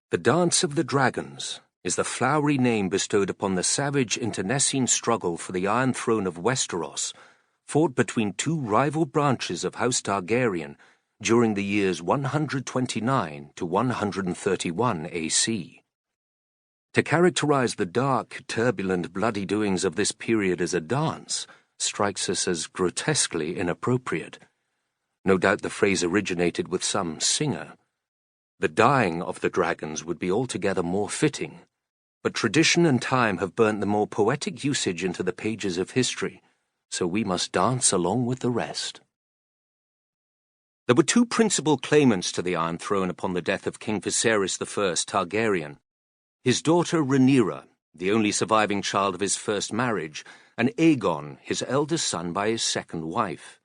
The Dance of the Dragons is the flowery name bestowed upon the savage internecine struggle for the Iron Throne of Westeros, fought between two rival branches of House Targaryen during the years 129 to 131 AC. To characterize the dark, turbulent, bloody doings of this period as a dance strikes us as grotesquely inappropriate. No doubt the phrase originated with some singer. The dying of the dragons would be altogether more fitting, but tradition and time have burnt the more poetic usage into the pages of history, so we must dance along with the rest. There were two principal claimants to the Iron Throne upon the death of King Viserys I Targaryen: his daughter Rhaenyra, the only surviving child of his first marriage, and Aegon, his eldest son by his second wife.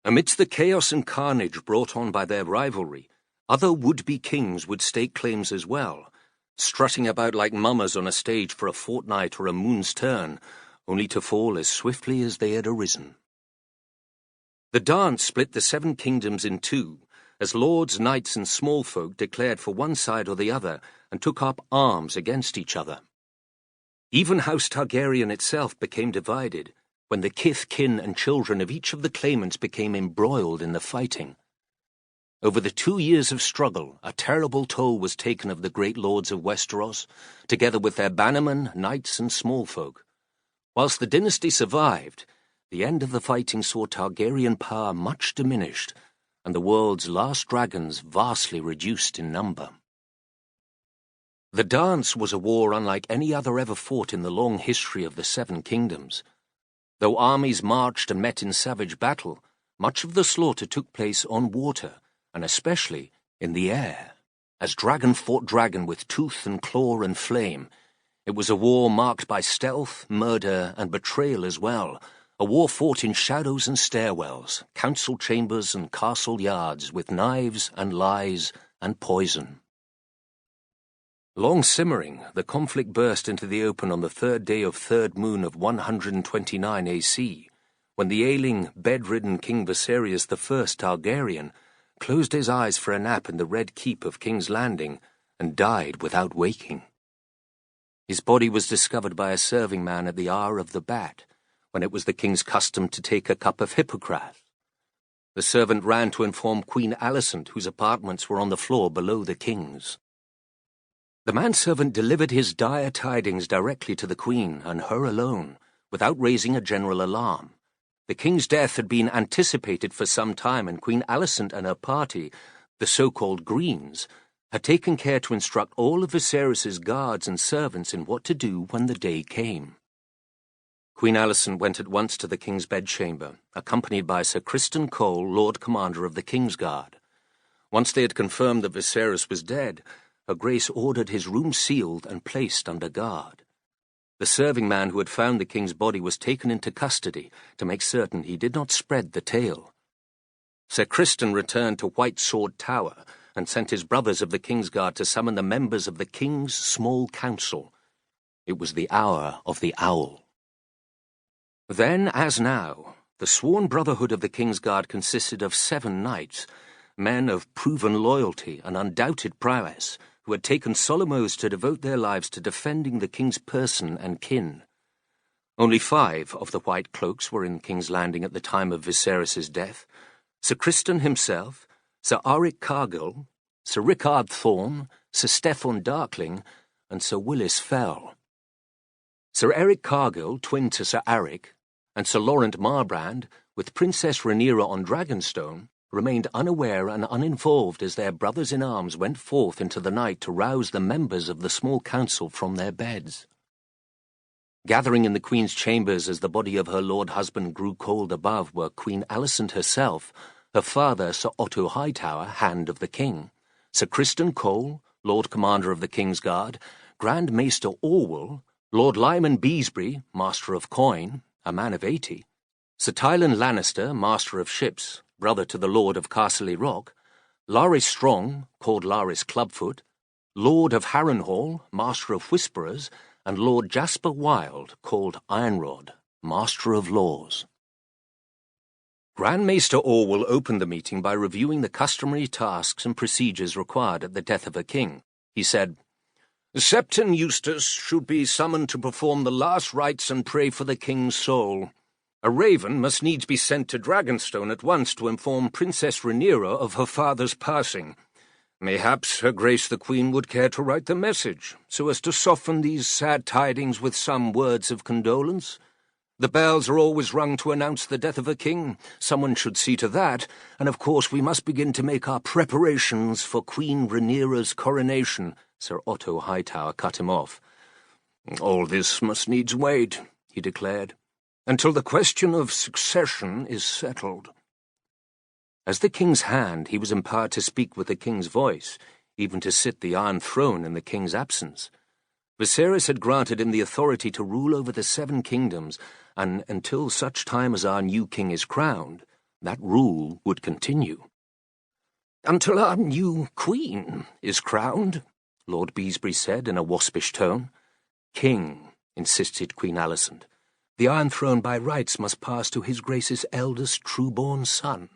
Amidst the chaos and carnage brought on by their rivalry, other would-be kings would stake claims as well, strutting about like mummers on a stage for a fortnight or a moon's turn, only to fall as swiftly as they had arisen. The dance split the Seven Kingdoms in two, as lords, knights, and small folk declared for one side or the other and took up arms against each other. Even House Targaryen itself became divided, when the kith, kin, and children of each of the claimants became embroiled in the fighting. Over the 2 years of struggle, a terrible toll was taken of the great lords of Westeros, together with their bannermen, knights, and small folk. Whilst the dynasty survived, the end of the fighting saw Targaryen power much diminished, and the world's last dragons vastly reduced in number. The dance was a war unlike any other ever fought in the long history of the Seven Kingdoms. Though armies marched and met in savage battle, much of the slaughter took place on water, and especially in the air. As dragon fought dragon with tooth and claw and flame, it was a war marked by stealth, murder, and betrayal as well, a war fought in shadows and stairwells, council chambers and castle yards, with knives and lies and poison. Long simmering, the conflict burst into the open on the third day of third moon of 129 AC, when the ailing, bedridden King Viserys I Targaryen closed his eyes for a nap in the Red Keep of King's Landing, and died without waking. His body was discovered by a serving man at the hour of the bat, when it was the king's custom to take a cup of Hippocras. The servant ran to inform Queen Alicent, whose apartments were on the floor below the king's. The manservant delivered his dire tidings directly to the queen, and her alone, without raising a general alarm. The king's death had been anticipated for some time, and Queen Alicent and her party, the so-called Greens, had taken care to instruct all of Viserys's guards and servants in what to do when the day came. Queen Alicent went at once to the king's bedchamber, accompanied by Sir Criston Cole, Lord Commander of the King's Guard. Once they had confirmed that Viserys was dead, Her Grace ordered his room sealed and placed under guard. The serving man who had found the king's body was taken into custody to make certain he did not spread the tale. Sir Criston returned to White Sword Tower and sent his brothers of the King's Guard to summon the members of the King's Small Council. It was the hour of the owl. Then, as now, the sworn brotherhood of the King's Guard consisted of 7 knights, men of proven loyalty and undoubted prowess, who had taken solemn oaths to devote their lives to defending the king's person and kin. Only 5 of the White Cloaks were in King's Landing at the time of Viserys's death: Sir Criston himself, Sir Aric Cargill, Sir Rickard Thorne, Sir Steffon Darkling, and Sir Willis Fell. Sir Eric Cargill, twin to Sir Aric, and Sir Laurent Marbrand, with Princess Rhaenyra on Dragonstone, remained unaware and uninvolved as their brothers-in-arms went forth into the night to rouse the members of the small council from their beds. Gathering in the Queen's chambers as the body of her Lord Husband grew cold above were Queen Alicent herself, her father Sir Otto Hightower, Hand of the King, Sir Criston Cole, Lord Commander of the King's Guard, Grand Maester Orwell, Lord Lyman Beesbury, Master of Coin, a man of 80, Sir Tylan Lannister, Master of Ships, brother to the Lord of Castle Rock, Larys Strong, called Larys Clubfoot, Lord of Harrenhal, Master of Whisperers, and Lord Jasper Wilde, called Ironrod, Master of Laws. Grand Maester Orwell opened the meeting by reviewing the customary tasks and procedures required at the death of a king, he said. "Septon Eustace should be summoned to perform the last rites and pray for the king's soul. A raven must needs be sent to Dragonstone at once to inform Princess Rhaenyra of her father's passing. Mayhaps Her Grace the Queen would care to write the message, so as to soften these sad tidings with some words of condolence. The bells are always rung to announce the death of a king. Someone should see to that, and of course we must begin to make our preparations for Queen Rhaenyra's coronation." Sir Otto Hightower cut him off. "All this must needs wait," he declared, "until the question of succession is settled." As the king's hand, he was empowered to speak with the king's voice, even to sit the Iron Throne in the king's absence. Viserys had granted him the authority to rule over the 7 kingdoms, and until such time as our new king is crowned, that rule would continue. "Until our new queen is crowned," Lord Beesbury said in a waspish tone. "King," insisted Queen Alicent. "The Iron Throne by rights must pass to His Grace's eldest true-born son."